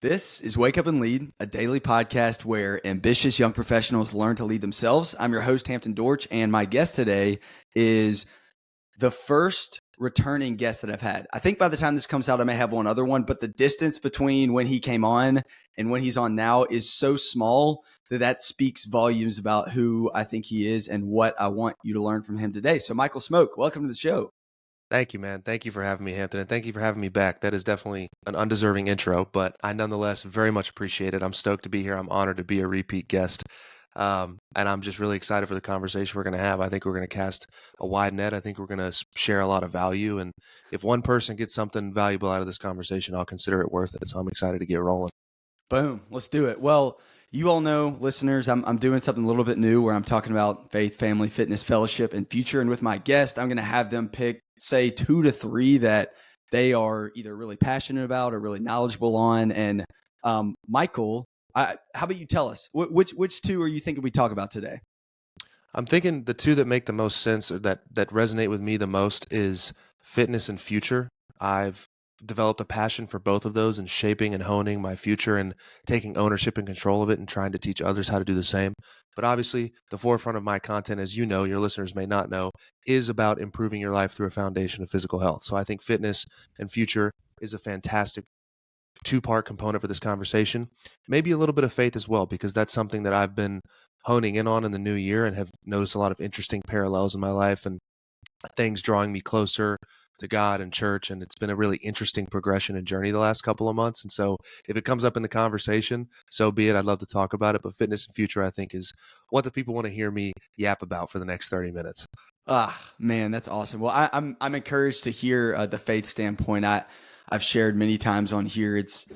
This is Wake Up and Lead, a daily podcast where ambitious young professionals learn to lead themselves. I'm your host, Hampton Dorch, and my guest today is the first returning guest that I've had. I think by the time this comes out, I may have one other one, but the distance between when he came on and when he's on now is so small that speaks volumes about who I think he is and what I want you to learn from him today. So Michael Smoak, welcome to the show. Thank you, man. Thank you for having me, Hampton, and thank you for having me back. That is definitely an undeserving intro, but I nonetheless very much appreciate it. I'm stoked to be here. I'm honored to be a repeat guest. And I'm just really excited for the conversation we're going to have. I think we're going to cast a wide net. I think we're going to share a lot of value. And if one person gets something valuable out of this conversation, I'll consider it worth it. So I'm excited to get rolling. Boom. Let's do it. Well, you all know, listeners, I'm doing something a little bit new where I'm talking about faith, family, fitness, fellowship, and future. And with my guest, I'm going to have them pick, say, 2 to 3 that they are either really passionate about or really knowledgeable on. And Michael, how about you tell us, which 2 are you thinking we talk about today? I'm thinking the 2 that make the most sense or that resonate with me the most is fitness and future. I've developed a passion for both of those and shaping and honing my future and taking ownership and control of it and trying to teach others how to do the same. But obviously, the forefront of my content, as you know, your listeners may not know, is about improving your life through a foundation of physical health. So I think fitness and future is a fantastic 2-part component for this conversation. Maybe a little bit of faith as well, because that's something that I've been honing in on in the new year and have noticed a lot of interesting parallels in my life and things drawing me closer to God and church. And it's been a really interesting progression and journey the last couple of months. And so if it comes up in the conversation, so be it. I'd love to talk about it. But fitness and future, I think, is what the people want to hear me yap about for the next 30 minutes. Ah, man, that's awesome. Well, I'm encouraged to hear the faith standpoint. I've shared many times on here. It's,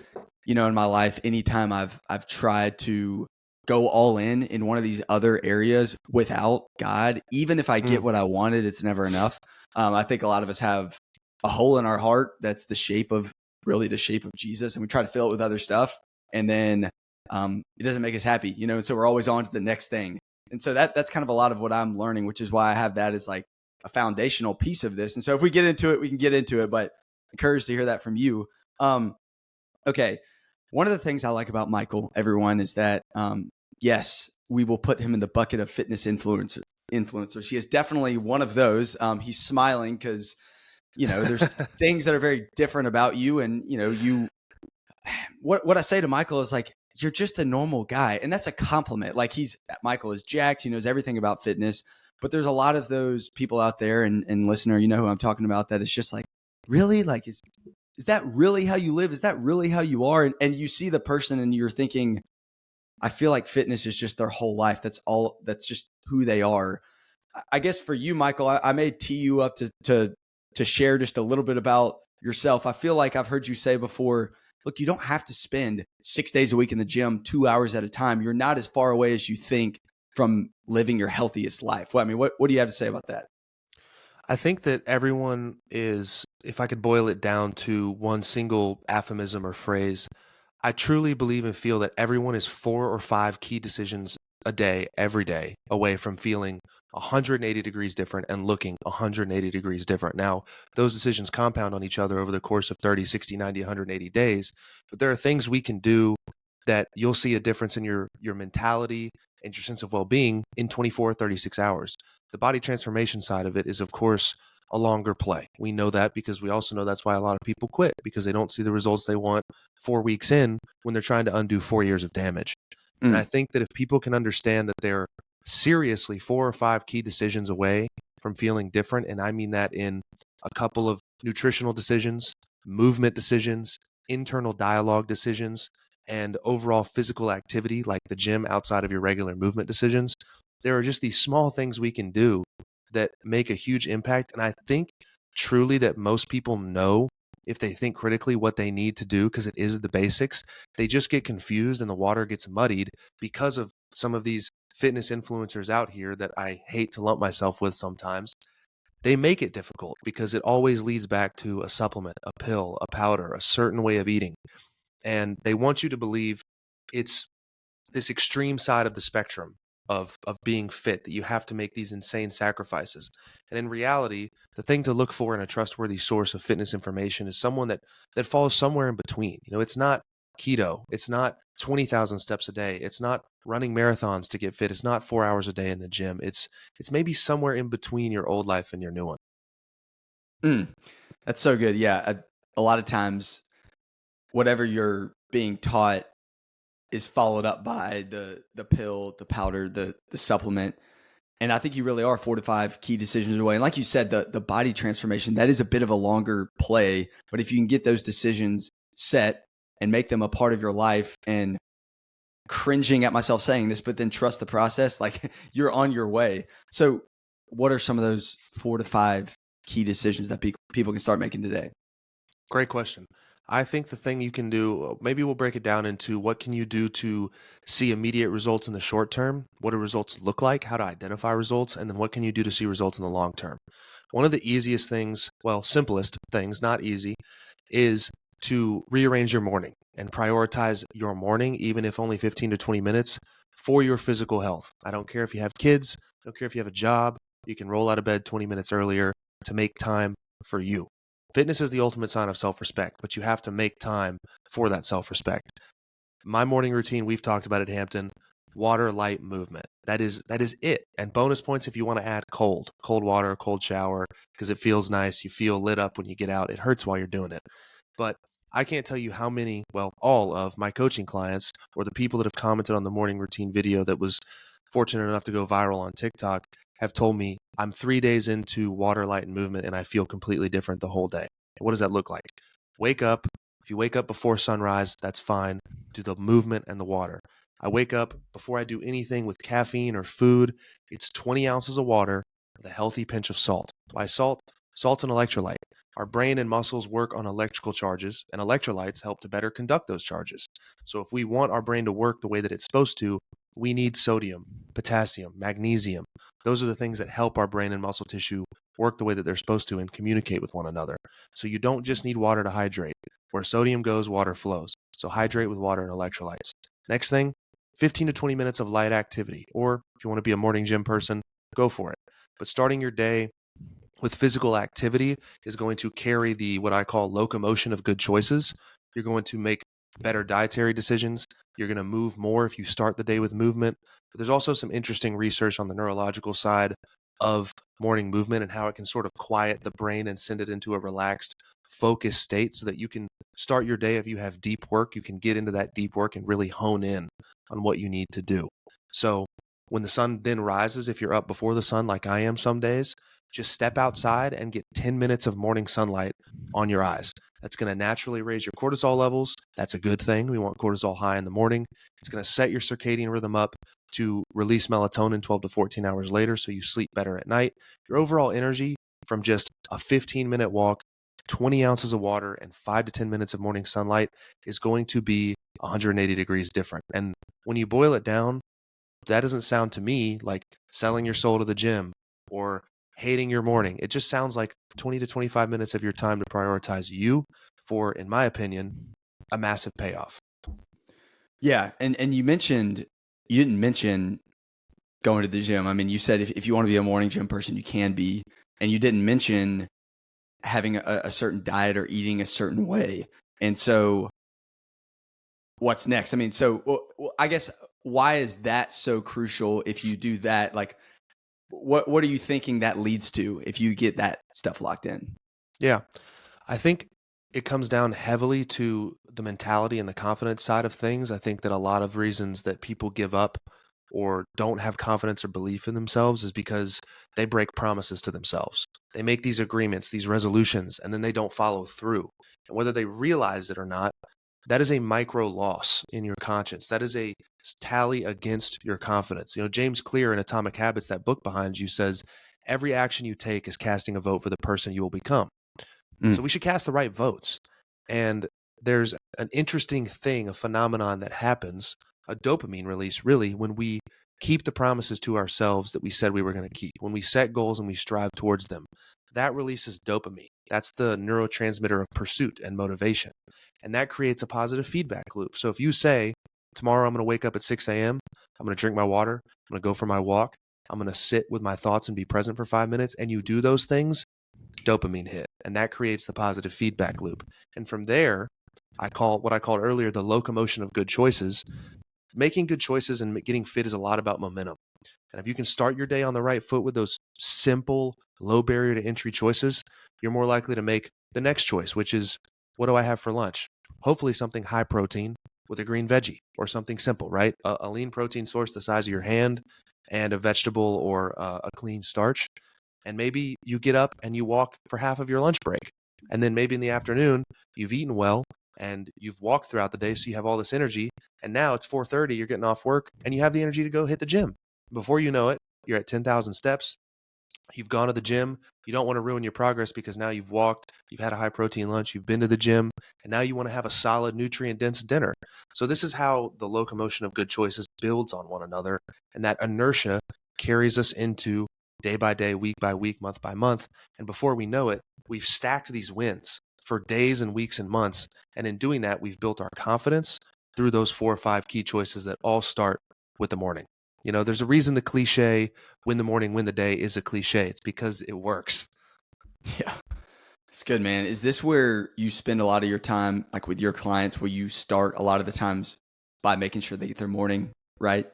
in my life, anytime I've tried to go all in one of these other areas without God, even if I get what I wanted, it's never enough. I think a lot of us have a hole in our heart that's the shape of Jesus, and we try to fill it with other stuff, and then it doesn't make us happy, and so we're always on to the next thing. And so that's kind of a lot of what I'm learning, which is why I have that as like a foundational piece of this. And so if we get into it, we can get into it, but encouraged to hear that from you. Okay. One of the things I like about Michael, everyone, is that, yes, we will put him in the bucket of fitness influencers. He is definitely one of those. He's smiling because, there's things that are very different about you. And, what I say to Michael is like, you're just a normal guy. And that's a compliment. Like Michael is jacked. He knows everything about fitness, but there's a lot of those people out there and listener, who I'm talking about, that it's just like, really? Like, is that really how you live? Is that really how you are? And you see the person and you're thinking, I feel like fitness is just their whole life. That's just who they are. I guess for you, Michael, I may tee you up to share just a little bit about yourself. I feel like I've heard you say before, look, you don't have to spend 6 days a week in the gym, 2 hours at a time. You're not as far away as you think from living your healthiest life. Well, I mean, what do you have to say about that? I think that everyone is, if I could boil it down to one single aphorism or phrase, I truly believe and feel that everyone is 4 or 5 key decisions a day, every day, away from feeling 180 degrees different and looking 180 degrees different. Now, those decisions compound on each other over the course of 30, 60, 90, 180 days, but there are things we can do that you'll see a difference in your mentality and your sense of well-being in 24, 36 hours. The body transformation side of it is, of course, a longer play. We know that because we also know that's why a lot of people quit, because they don't see the results they want 4 weeks in when they're trying to undo 4 years of damage. And I think that if people can understand that they're seriously 4 or 5 key decisions away from feeling different, and I mean that in a couple of nutritional decisions, movement decisions, internal dialogue decisions, and overall physical activity like the gym outside of your regular movement decisions, there are just these small things we can do that make a huge impact. And I think truly that most people know, if they think critically, what they need to do, because it is the basics. They just get confused and the water gets muddied because of some of these fitness influencers out here that I hate to lump myself with sometimes. They make it difficult because it always leads back to a supplement, a pill, a powder, a certain way of eating. And they want you to believe it's this extreme side of the spectrum of being fit, that you have to make these insane sacrifices. And in reality, the thing to look for in a trustworthy source of fitness information is someone that falls somewhere in between. It's not keto. It's not 20,000 steps a day. It's not running marathons to get fit. It's not 4 hours a day in the gym. It's maybe somewhere in between your old life and your new one. Mm, that's so good. Yeah. A lot of times, whatever you're being taught is followed up by the pill, the powder, the supplement. And I think you really are 4 to 5 key decisions away. And like you said, the body transformation, that is a bit of a longer play. But if you can get those decisions set and make them a part of your life, and cringing at myself saying this, but then trust the process, like you're on your way. So what are some of those 4 to 5 key decisions that people can start making today? Great question. I think the thing you can do, maybe we'll break it down into what can you do to see immediate results in the short term? What do results look like? How to identify results? And then what can you do to see results in the long term? One of the easiest things, well, simplest things, not easy, is to rearrange your morning and prioritize your morning, even if only 15 to 20 minutes, for your physical health. I don't care if you have kids, I don't care if you have a job, you can roll out of bed 20 minutes earlier to make time for you. Fitness is the ultimate sign of self-respect, but you have to make time for that self-respect. My morning routine, we've talked about it, Hampton, water, light, movement. That is it. And bonus points if you want to add cold water, cold shower, because it feels nice. You feel lit up when you get out. It hurts while you're doing it. But I can't tell you how many, well, all of my coaching clients or the people that have commented on the morning routine video that was fortunate enough to go viral on TikTok have told me I'm 3 days into water, light, and movement, and I feel completely different the whole day. What does that look like? Wake up. If you wake up before sunrise, that's fine. Do the movement and the water. I wake up before I do anything with caffeine or food. It's 20 ounces of water with a healthy pinch of salt. Why salt? Salt's an electrolyte. Our brain and muscles work on electrical charges, and electrolytes help to better conduct those charges. So if we want our brain to work the way that it's supposed to, we need sodium, potassium, magnesium. Those are the things that help our brain and muscle tissue work the way that they're supposed to and communicate with one another. So you don't just need water to hydrate. Where sodium goes, water flows. So hydrate with water and electrolytes. Next thing, 15 to 20 minutes of light activity. Or if you want to be a morning gym person, go for it. But starting your day with physical activity is going to carry the what I call locomotion of good choices. You're going to make better dietary decisions. You're going to move more if you start the day with movement. But there's also some interesting research on the neurological side of morning movement and how it can sort of quiet the brain and send it into a relaxed, focused state so that you can start your day. If you have deep work, you can get into that deep work and really hone in on what you need to do. So when the sun then rises, if you're up before the sun like I am some days, just step outside and get 10 minutes of morning sunlight on your eyes. That's going to naturally raise your cortisol levels. That's a good thing. We want cortisol high in the morning. It's going to set your circadian rhythm up to release melatonin 12 to 14 hours later so you sleep better at night. Your overall energy from just a 15-minute walk, 20 ounces of water, and 5 to 10 minutes of morning sunlight is going to be 180 degrees different. And when you boil it down, that doesn't sound to me like selling your soul to the gym or hating your morning. It just sounds like 20 to 25 minutes of your time to prioritize you for, in my opinion, a massive payoff. Yeah. And you didn't mention going to the gym. I mean, you said if you want to be a morning gym person, you can be. And you didn't mention having a certain diet or eating a certain way. And so what's next? I mean, so I guess why is that so crucial if you do that? Like, what are you thinking that leads to if you get that stuff locked in? Yeah. I think it comes down heavily to the mentality and the confidence side of things. I think that a lot of reasons that people give up or don't have confidence or belief in themselves is because they break promises to themselves. They make these agreements, these resolutions, and then they don't follow through. And whether they realize it or not, that is a micro loss in your conscience. That is a tally against your confidence. You know, James Clear in Atomic Habits, that book behind you, says every action you take is casting a vote for the person you will become. So we should cast the right votes. And there's an interesting thing, a phenomenon that happens, a dopamine release, really, when we keep the promises to ourselves that we said we were going to keep. When we set goals and we strive towards them, that releases dopamine. That's the neurotransmitter of pursuit and motivation. And that creates a positive feedback loop. So if you say, tomorrow I'm going to wake up at 6 a.m., I'm going to drink my water, I'm going to go for my walk, I'm going to sit with my thoughts and be present for 5 minutes, and you do those things, dopamine hit, and that creates the positive feedback loop. And from there, I call what I called earlier the locomotion of good choices. Making good choices and getting fit is a lot about momentum. And if you can start your day on the right foot with those simple, low barrier to entry choices, you're more likely to make the next choice, which is, what do I have for lunch? Hopefully something high protein with a green veggie or something simple, right? A lean protein source the size of your hand and a vegetable or a clean starch. And maybe you get up and you walk for half of your lunch break. And then maybe in the afternoon, you've eaten well and you've walked throughout the day, so you have all this energy. And now it's 4:30, you're getting off work and you have the energy to go hit the gym. Before you know it, you're at 10,000 steps. You've gone to the gym. You don't want to ruin your progress because now you've walked, you've had a high protein lunch, you've been to the gym, and now you want to have a solid nutrient dense dinner. So this is how the locomotion of good choices builds on one another. And that inertia carries us into day by day, week by week, month by month. And before we know it, we've stacked these wins for days and weeks and months. And in doing that, we've built our confidence through those 4 or 5 key choices that all start with the morning. There's a reason the cliche, win the morning, win the day, is a cliche. It's because it works. Yeah. It's good, man. Is this where you spend a lot of your time, like with your clients, where you start a lot of the times by making sure they get their morning right?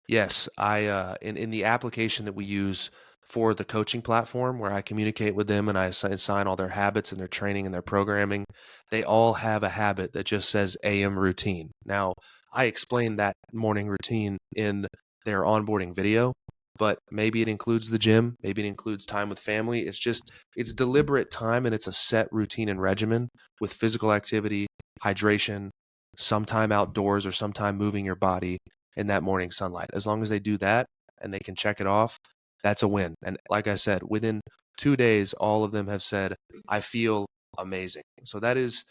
Yes, I in the application that we use for the coaching platform where I communicate with them and I assign all their habits and their training and their programming, they all have a habit that just says AM routine. Now, I explain that morning routine in their onboarding video, but maybe it includes the gym, maybe it includes time with family. It's deliberate time and it's a set routine and regimen with physical activity, hydration, some time outdoors or some time moving your body in that morning sunlight. As long as they do that and they can check it off, that's a win. And like I said, within 2 days, all of them have said, I feel amazing. So that is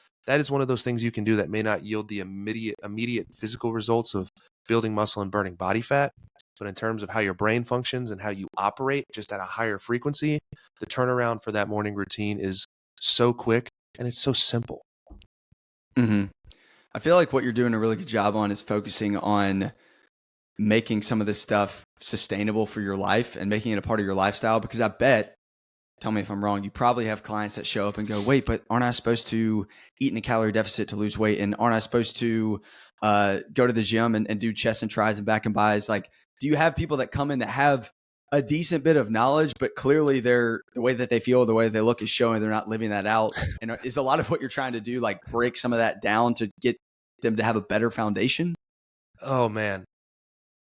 one of those things you can do that may not yield the immediate physical results of building muscle and burning body fat. But in terms of how your brain functions and how you operate just at a higher frequency, the turnaround for that morning routine is so quick and it's so simple. Mm-hmm. I feel like what you're doing a really good job on is focusing on making some of this stuff sustainable for your life and making it a part of your lifestyle. Because I bet, tell me if I'm wrong, you probably have clients that show up and go, wait, but aren't I supposed to eat in a calorie deficit to lose weight? And aren't I supposed to go to the gym and do chest and tries and back and buys? Like, do you have people that come in that have a decent bit of knowledge, but clearly the way that they feel, the way that they look is showing they're not living that out? And is a lot of what you're trying to do, like break some of that down to get them to have a better foundation? Oh man.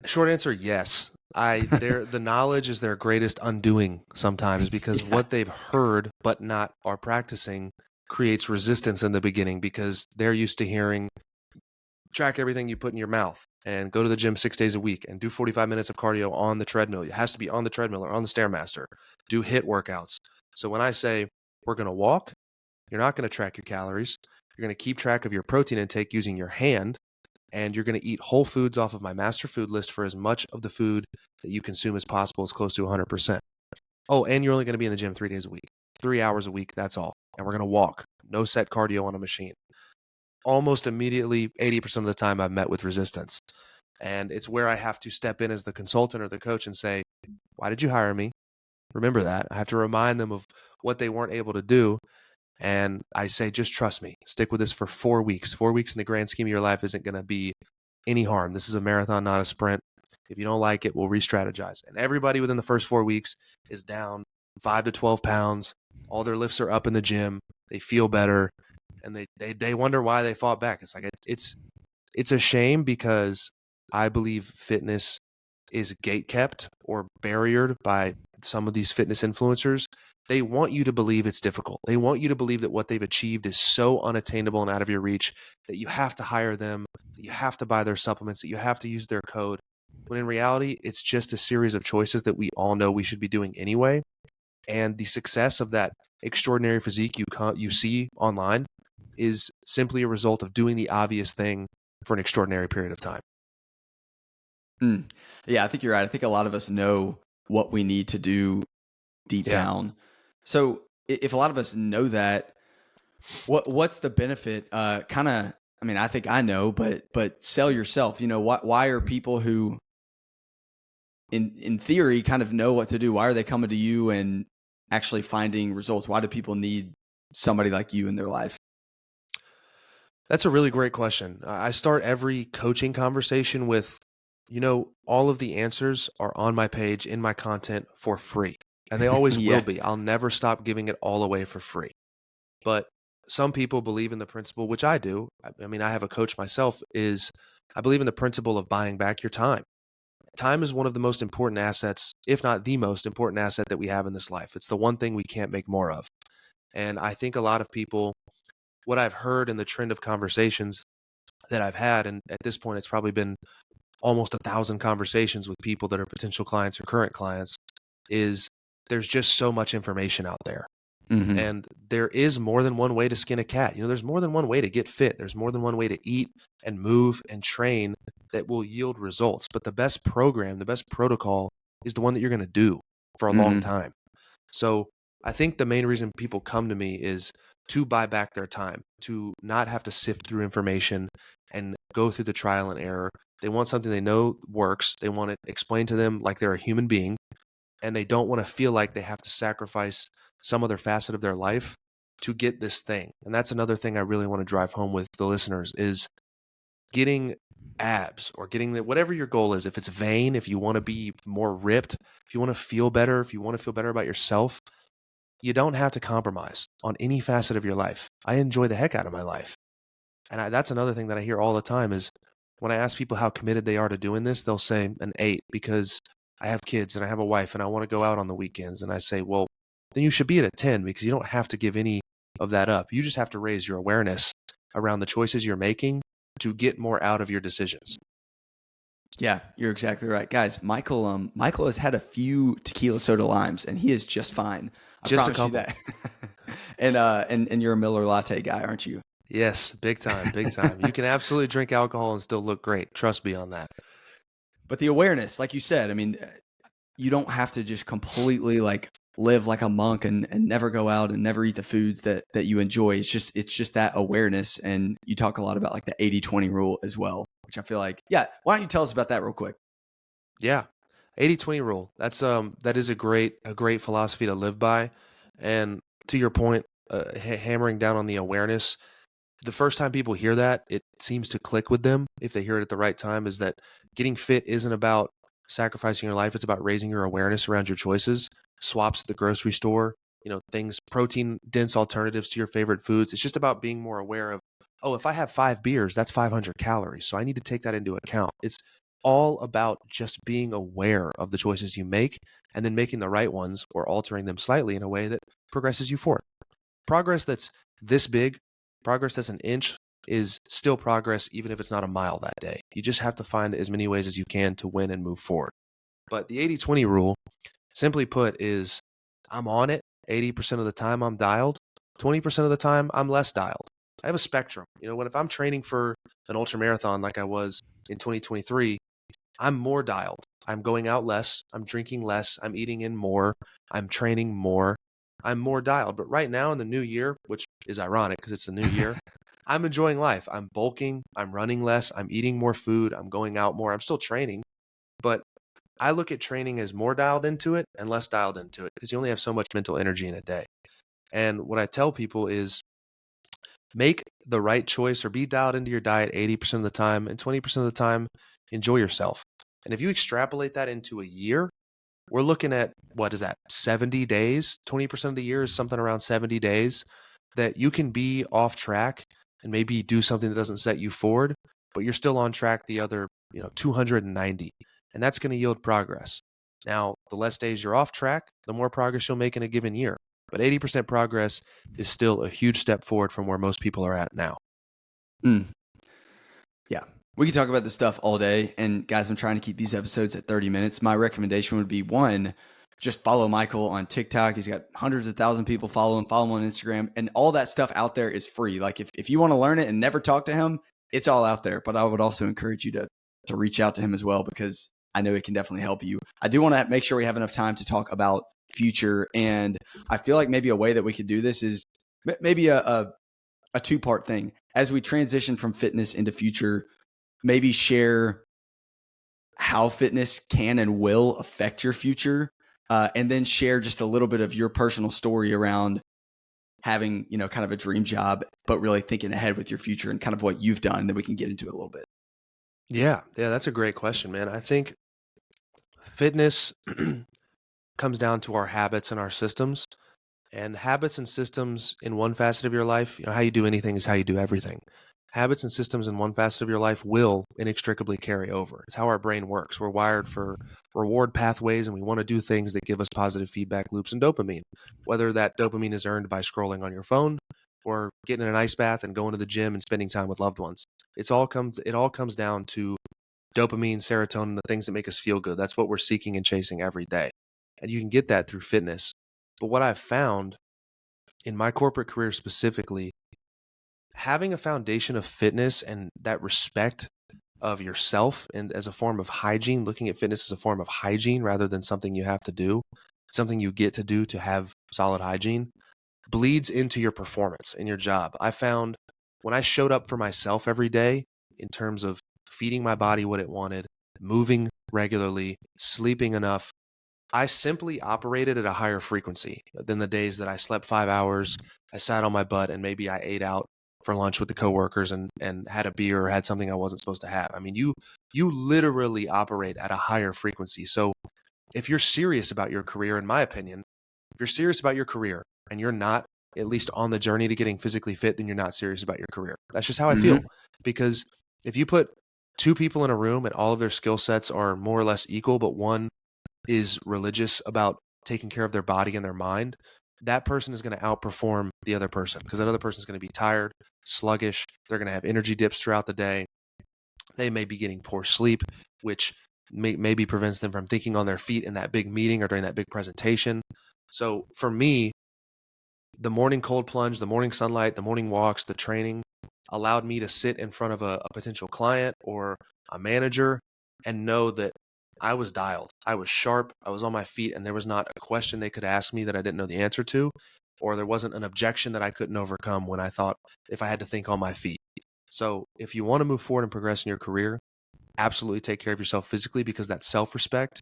Short answer, yes. The knowledge is their greatest undoing sometimes because Yeah. what they've heard but not are practicing creates resistance in the beginning because they're used to hearing track everything you put in your mouth and go to the gym 6 days a week and do 45 minutes of cardio on the treadmill. It has to be on the treadmill or on the Stairmaster. Do HIIT workouts. So when I say we're going to walk, you're not going to track your calories. You're going to keep track of your protein intake using your hand, and you're going to eat whole foods off of my master food list for as much of the food that you consume as possible, as close to 100%. Oh, and you're only going to be in the gym 3 days a week, 3 hours a week. That's all. And we're going to walk. No set cardio on a machine. Almost immediately, 80% of the time, I've met with resistance. And it's where I have to step in as the consultant or the coach and say, why did you hire me? Remember that. I have to remind them of what they weren't able to do. And I say, just trust me. Stick with this for 4 weeks. 4 weeks in the grand scheme of your life isn't going to be any harm. This is a marathon, not a sprint. If you don't like it, we'll re-strategize. And everybody within the first 4 weeks is down 5 to 12 pounds. All their lifts are up in the gym. They feel better. And they wonder why they fought back. It's like, it's a shame because I believe fitness is gate kept or barriered by some of these fitness influencers. They want you to believe it's difficult. They want you to believe that what they've achieved is so unattainable and out of your reach that you have to hire them, that you have to buy their supplements, that you have to use their code. When in reality, it's just a series of choices that we all know we should be doing anyway. And the success of that extraordinary physique you see online is simply a result of doing the obvious thing for an extraordinary period of time. Yeah, I think you're right. I think a lot of us know what we need to do deep down. So if a lot of us know that, what's the benefit? Kind of, I mean, I think I know, but sell yourself. Why are people who, in theory, kind of know what to do? Why are they coming to you and actually finding results? Why do people need somebody like you in their life? That's a really great question. I start every coaching conversation with, all of the answers are on my page in my content for free. And they always will Yeah. be. I'll never stop giving it all away for free. But some people believe in the principle, which I do. I mean, I have a coach myself, is I believe in the principle of buying back your time. Time is one of the most important assets, if not the most important asset that we have in this life. It's the one thing we can't make more of. And I think a lot of people, what I've heard in the trend of conversations that I've had, and at this point, it's probably been almost 1,000 conversations with people that are potential clients or current clients, is there's just so much information out there. Hmm. And there is more than one way to skin a cat. There's more than one way to get fit. There's more than one way to eat and move and train that will yield results. But the best program, the best protocol is the one that you're going to do for a long Hmm. time. So I think the main reason people come to me is to buy back their time, to not have to sift through information and go through the trial and error. They want something they know works. They want it explained to them like they're a human being, and they don't want to feel like they have to sacrifice some other facet of their life to get this thing. And that's another thing I really want to drive home with the listeners is getting abs or getting whatever your goal is. If it's vain, if you want to be more ripped, if you want to feel better, if you want to feel better about yourself, you don't have to compromise on any facet of your life. I enjoy the heck out of my life. And that's another thing that I hear all the time is when I ask people how committed they are to doing this, they'll say an 8 because I have kids and I have a wife and I want to go out on the weekends. And I say, well, then you should be at a 10 because you don't have to give any of that up. You just have to raise your awareness around the choices you're making to get more out of your decisions. Yeah, you're exactly right, guys. Michael has had a few tequila soda limes, and he is just fine. I Just a promise you couple. that. And you're a Miller Latte guy, aren't you? Yes, big time, big time. You can absolutely drink alcohol and still look great. Trust me on that. But the awareness, like you said, I mean, you don't have to just completely like live like a monk and never go out and never eat the foods that you enjoy. It's just that awareness. And you talk a lot about like the 80-20 rule as well, which I feel like, yeah, why don't you tell us about that real quick? Yeah. 80-20 rule. That is a great philosophy to live by. And to your point, hammering down on the awareness, the first time people hear that, it seems to click with them if they hear it at the right time, is that getting fit isn't about sacrificing your life. It's about raising your awareness around your choices, swaps at the grocery store, things, protein dense alternatives to your favorite foods. It's just about being more aware of, oh, if I have 5 beers, that's 500 calories. So I need to take that into account. It's all about just being aware of the choices you make and then making the right ones or altering them slightly in a way that progresses you forward. Progress that's this big, progress that's an inch is still progress, even if it's not a mile that day. You just have to find as many ways as you can to win and move forward. But the 80-20 rule, simply put, is I'm on it 80% of the time I'm dialed, 20% of the time I'm less dialed. I have a spectrum. If I'm training for an ultra marathon like I was in 2023, I'm more dialed. I'm going out less. I'm drinking less. I'm eating in more. I'm training more. I'm more dialed. But right now in the new year, which is ironic because it's the new year, I'm enjoying life. I'm bulking. I'm running less. I'm eating more food. I'm going out more. I'm still training. But I look at training as more dialed into it and less dialed into it because you only have so much mental energy in a day. And what I tell people is make the right choice or be dialed into your diet 80% of the time, and 20% of the time, enjoy yourself. And if you extrapolate that into a year, we're looking at, what is that, 70 days? 20% of the year is something around 70 days that you can be off track and maybe do something that doesn't set you forward, but you're still on track the other, 290. And that's going to yield progress. Now, the less days you're off track, the more progress you'll make in a given year. But 80% progress is still a huge step forward from where most people are at now. Mm, yeah. We can talk about this stuff all day. And guys, I'm trying to keep these episodes at 30 minutes. My recommendation would be one, just follow Michael on TikTok. He's got hundreds of thousands of people follow him on Instagram. And all that stuff out there is free. Like if you want to learn it and never talk to him, it's all out there. But I would also encourage you to reach out to him as well, because I know it can definitely help you. I do want to make sure we have enough time to talk about future. And I feel like maybe a way that we could do this is maybe a two-part thing. As we transition from fitness into future, maybe share how fitness can and will affect your future, and then share just a little bit of your personal story around having, kind of a dream job, but really thinking ahead with your future and kind of what you've done. Then we can get into it a little bit. Yeah, that's a great question, man. I think fitness comes down to our habits and our systems. And habits and systems in one facet of your life, how you do anything is how you do everything. Habits and systems in one facet of your life will inextricably carry over. It's how our brain works. We're wired for reward pathways, and we want to do things that give us positive feedback loops and dopamine. Whether that dopamine is earned by scrolling on your phone or getting in an ice bath and going to the gym and spending time with loved ones. It all comes down to dopamine, serotonin, the things that make us feel good. That's what we're seeking and chasing every day. And you can get that through fitness. But what I've found in my corporate career specifically, having a foundation of fitness and that respect of yourself and as a form of hygiene, looking at fitness as a form of hygiene rather than something you have to do, something you get to do to have solid hygiene, bleeds into your performance in your job. I found when I showed up for myself every day in terms of feeding my body what it wanted, moving regularly, sleeping enough, I simply operated at a higher frequency than the days that I slept 5 hours, I sat on my butt, and maybe I ate out for lunch with the coworkers and had a beer or had something I wasn't supposed to have. I mean, you literally operate at a higher frequency. So if you're serious about your career, in my opinion, if you're serious about your career and you're not at least on the journey to getting physically fit, then you're not serious about your career. That's just how I feel. Mm-hmm. Because if you put two people in a room and all of their skill sets are more or less equal, but one is religious about taking care of their body and their mind, that person is going to outperform the other person because that other person is going to be tired, sluggish. They're going to have energy dips throughout the day. They may be getting poor sleep, which maybe prevents them from thinking on their feet in that big meeting or during that big presentation. So for me, the morning cold plunge, the morning sunlight, the morning walks, the training allowed me to sit in front of a potential client or a manager and know that I was dialed. I was sharp. I was on my feet, and there was not a question they could ask me that I didn't know the answer to, or there wasn't an objection that I couldn't overcome when I thought if I had to think on my feet. So if you want to move forward and progress in your career, absolutely take care of yourself physically because that self-respect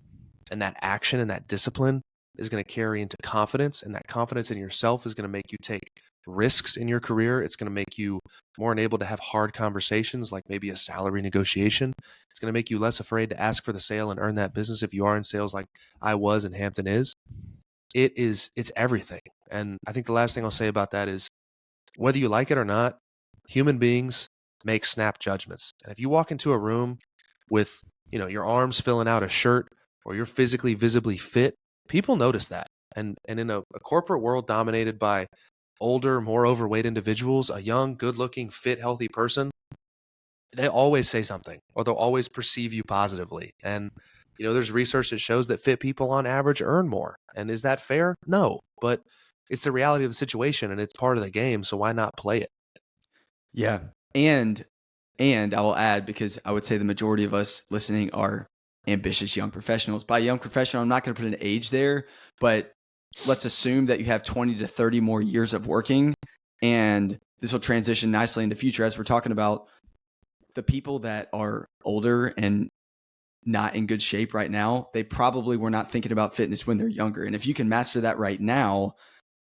and that action and that discipline is going to carry into confidence, and that confidence in yourself is going to make you take risks in your career. It's going to make you more enabled to have hard conversations like maybe a salary negotiation. It's going to make you less afraid to ask for the sale and earn that business if you are in sales like I was and Hampton is. It's everything. And I think the last thing I'll say about that is whether you like it or not, human beings make snap judgments. And if you walk into a room with, your arms filling out a shirt or you're physically visibly fit, people notice that. And in a corporate world dominated by older, more overweight individuals, a young, good-looking, fit, healthy person, they always say something or they'll always perceive you positively. And, there's research that shows that fit people on average earn more. And is that fair? No, but it's the reality of the situation and it's part of the game. So why not play it? Yeah. And I will add, because I would say the majority of us listening are ambitious young professionals. By young professional, I'm not going to put an age there, but let's assume that you have 20 to 30 more years of working, and this will transition nicely into future as we're talking about the people that are older and not in good shape right now. They probably were not thinking about fitness when they're younger. And if you can master that right now,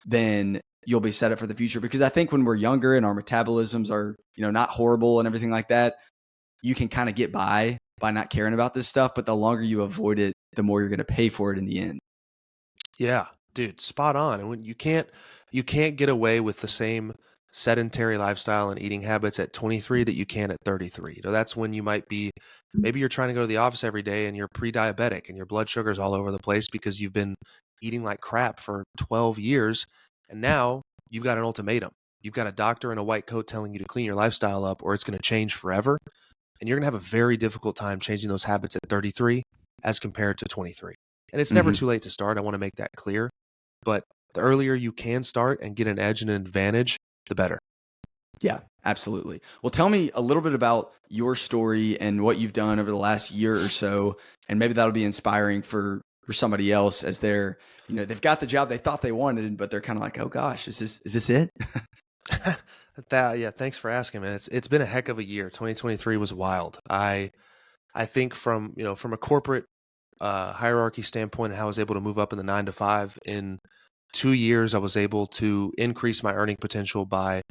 then you'll be set up for the future. Because I think when we're younger and our metabolisms are, not horrible and everything like that, you can kind of get by not caring about this stuff. But the longer you avoid it, the more you're going to pay for it in the end. Yeah, dude, spot on. And when you can't get away with the same sedentary lifestyle and eating habits at 23 that you can at 33. That's when you might be, maybe you're trying to go to the office every day and you're pre-diabetic and your blood sugar's all over the place because you've been eating like crap for 12 years. And now you've got an ultimatum. You've got a doctor in a white coat telling you to clean your lifestyle up or it's going to change forever. And you're going to have a very difficult time changing those habits at 33 as compared to 23. And it's never too late to start. I want to make that clear. But the earlier you can start and get an edge and an advantage, the better. Yeah, absolutely. Well, tell me a little bit about your story and what you've done over the last year or so. And maybe that'll be inspiring for somebody else as they're, they've got the job they thought they wanted, but they're kind of like, oh gosh, is this it? Yeah, thanks for asking, man. It's been a heck of a year. 2023 was wild. I think from a corporate hierarchy standpoint and how I was able to move up in the 9 to 5 in 2 years, I was able to increase my earning potential by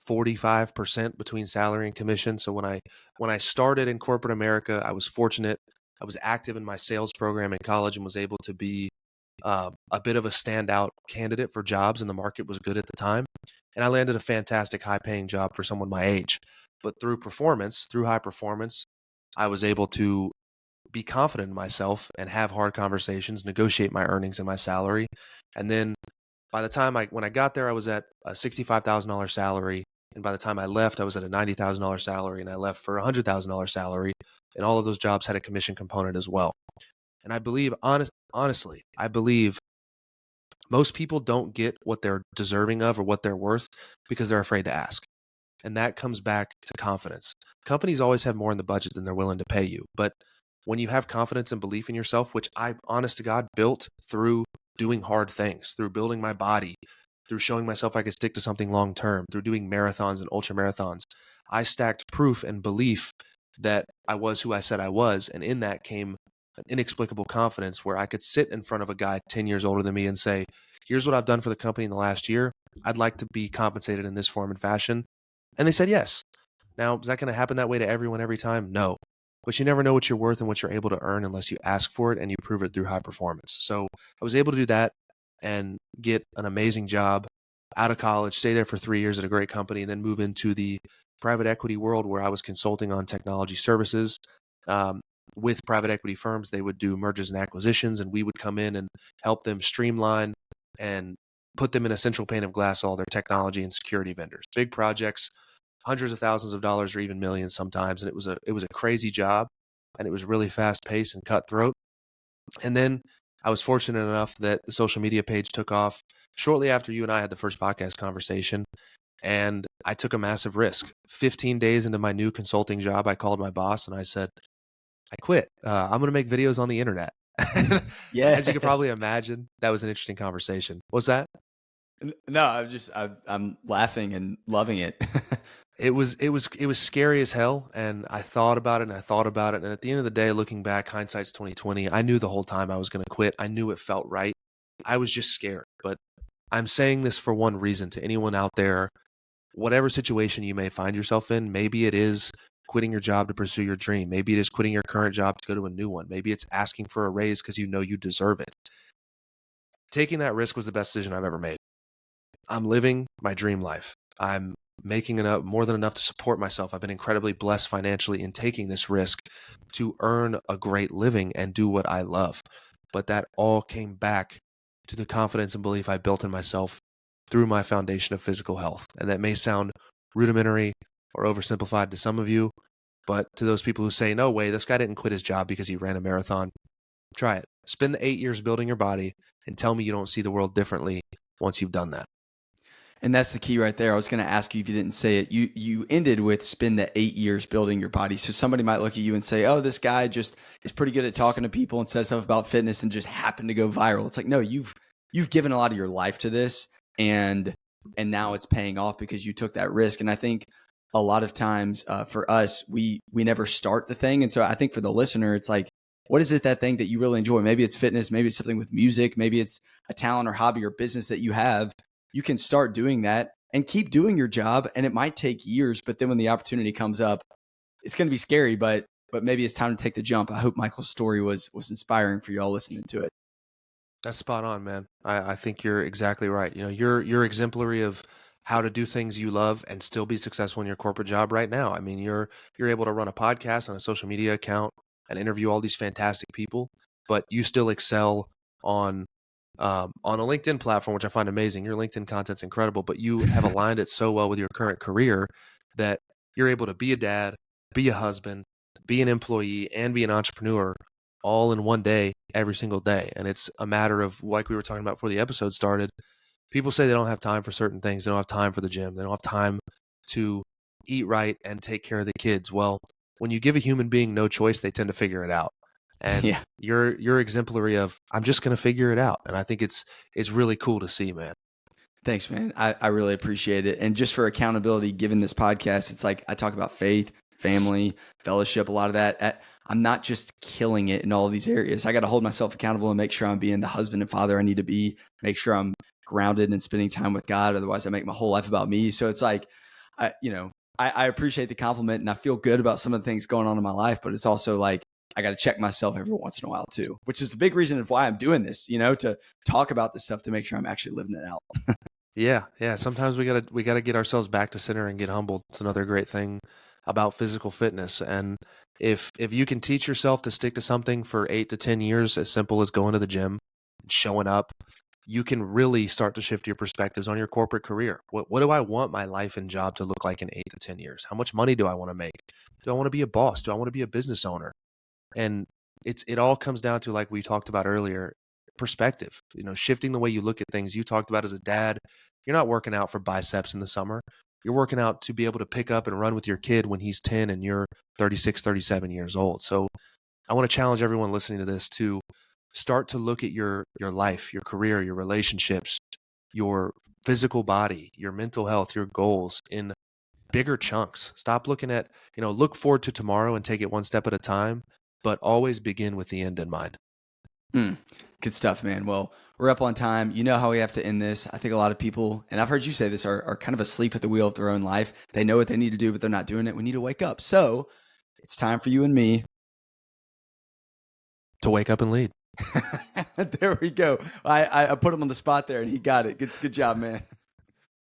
45% between salary and commission. So when I started in corporate America, I was fortunate. I was active in my sales program in college and was able to be a bit of a standout candidate for jobs, and the market was good at the time. And I landed a fantastic, high-paying job for someone my age. But through performance, through high performance, I was able to be confident in myself and have hard conversations, negotiate my earnings and my salary. And then by the time when I got there, I was at a $65,000 salary. And by the time I left, I was at a $90,000 salary, and I left for a $100,000 salary. And all of those jobs had a commission component as well. And I believe, honestly, I believe most people don't get what they're deserving of or what they're worth because they're afraid to ask. And that comes back to confidence. Companies always have more in the budget than they're willing to pay you. But when you have confidence and belief in yourself, which I, honest to God, built through doing hard things, through building my body, through showing myself I could stick to something long term, through doing marathons and ultra marathons, I stacked proof and belief that I was who I said I was. And in that came an inexplicable confidence where I could sit in front of a guy 10 years older than me and say, here's what I've done for the company in the last year. I'd like to be compensated in this form and fashion. And they said yes. Now, is that going to happen that way to everyone every time? No. But you never know what you're worth and what you're able to earn unless you ask for it and you prove it through high performance. So I was able to do that and get an amazing job out of college, stay there for 3 years at a great company, and then move into the private equity world where I was consulting on technology services. With private equity firms, they would do mergers and acquisitions, and we would come in and help them streamline and put them in a central pane of glass, all their technology and security vendors. Big projects, hundreds of thousands of dollars or even millions sometimes. And it was a crazy job, and it was really fast paced and cutthroat. And then I was fortunate enough that the social media page took off shortly after you and I had the first podcast conversation. And I took a massive risk. 15 days into my new consulting job, I called my boss and I said, I quit. I'm going to make videos on the internet. As you can probably Yes. imagine, that was an interesting conversation. What's that? No, I'm laughing and loving it. It was scary as hell, and I thought about it and I thought about it, and at the end of the day, looking back, hindsight's 2020. I knew the whole time I was going to quit. I knew it felt right. I was just scared. But I'm saying this for one reason to anyone out there, whatever situation you may find yourself in. Maybe it is quitting your job to pursue your dream. Maybe it is quitting your current job to go to a new one. Maybe it's asking for a raise because you know you deserve it. Taking that risk was the best decision I've ever made. I'm living my dream life. I'm making more than enough to support myself. I've been incredibly blessed financially in taking this risk to earn a great living and do what I love. But that all came back to the confidence and belief I built in myself through my foundation of physical health. And that may sound rudimentary or oversimplified to some of you, but to those people who say, no way, this guy didn't quit his job because he ran a marathon, try it. Spend the 8 years building your body and tell me you don't see the world differently once you've done that. And that's the key right there. I was going to ask you if you didn't say it. You ended with spend the 8 years building your body. So somebody might look at you and say, oh, this guy just is pretty good at talking to people and says stuff about fitness and just happened to go viral. It's like, no, you've given a lot of your life to this, and now it's paying off because you took that risk. And I think a lot of times for us, we never start the thing. And so I think for the listener, it's like, what is it, that thing that you really enjoy? Maybe it's fitness, maybe it's something with music, maybe it's a talent or hobby or business that you have. You can start doing that and keep doing your job. And it might take years, but then when the opportunity comes up, it's going to be scary, but maybe it's time to take the jump. I hope Michael's story was inspiring for y'all listening to it. That's spot on, man. I think you're exactly right. You know, you're exemplary of how to do things you love and still be successful in your corporate job right now. I mean, you're able to run a podcast on a social media account and interview all these fantastic people, but you still excel on a LinkedIn platform, which I find amazing. Your LinkedIn content's incredible, but you have aligned it so well with your current career that you're able to be a dad, be a husband, be an employee, and be an entrepreneur all in one day, every single day. And it's a matter of, like we were talking about before the episode started, people say they don't have time for certain things. They don't have time for the gym. They don't have time to eat right and take care of the kids. Well, when you give a human being no choice, they tend to figure it out. And Yeah. you're exemplary of, I'm just going to figure it out. And I think it's really cool to see, man. Thanks, man. I really appreciate it. And just for accountability, given this podcast, it's like I talk about faith, family, fellowship, a lot of that. I'm not just killing it in all of these areas. I got to hold myself accountable and make sure I'm being the husband and father I need to be, make sure I'm grounded in spending time with God. Otherwise I make my whole life about me. So it's like, I appreciate the compliment and I feel good about some of the things going on in my life, but it's also like, I got to check myself every once in a while too, which is the big reason of why I'm doing this, to talk about this stuff, to make sure I'm actually living it out. Yeah. Sometimes we gotta get ourselves back to center and get humbled. It's another great thing about physical fitness. And if you can teach yourself to stick to something for 8 to 10 years, as simple as going to the gym and showing up, you can really start to shift your perspectives on your corporate career. What do I want my life and job to look like in 8 to 10 years? How much money do I want to make? Do I want to be a boss? Do I want to be a business owner? And it all comes down to, like we talked about earlier, perspective. Shifting the way you look at things. You talked about as a dad, you're not working out for biceps in the summer. You're working out to be able to pick up and run with your kid when he's 10 and you're 36, 37 years old. So I want to challenge everyone listening to this to start to look at your life, your career, your relationships, your physical body, your mental health, your goals in bigger chunks. Stop looking at, look forward to tomorrow and take it one step at a time, but always begin with the end in mind. Good stuff, man. Well, we're up on time. You know how we have to end this. I think a lot of people, and I've heard you say this, are kind of asleep at the wheel of their own life. They know what they need to do, but they're not doing it. We need to wake up. So it's time for you and me To wake up and lead. There we go. I put him on the spot there and he got it. Good job, man.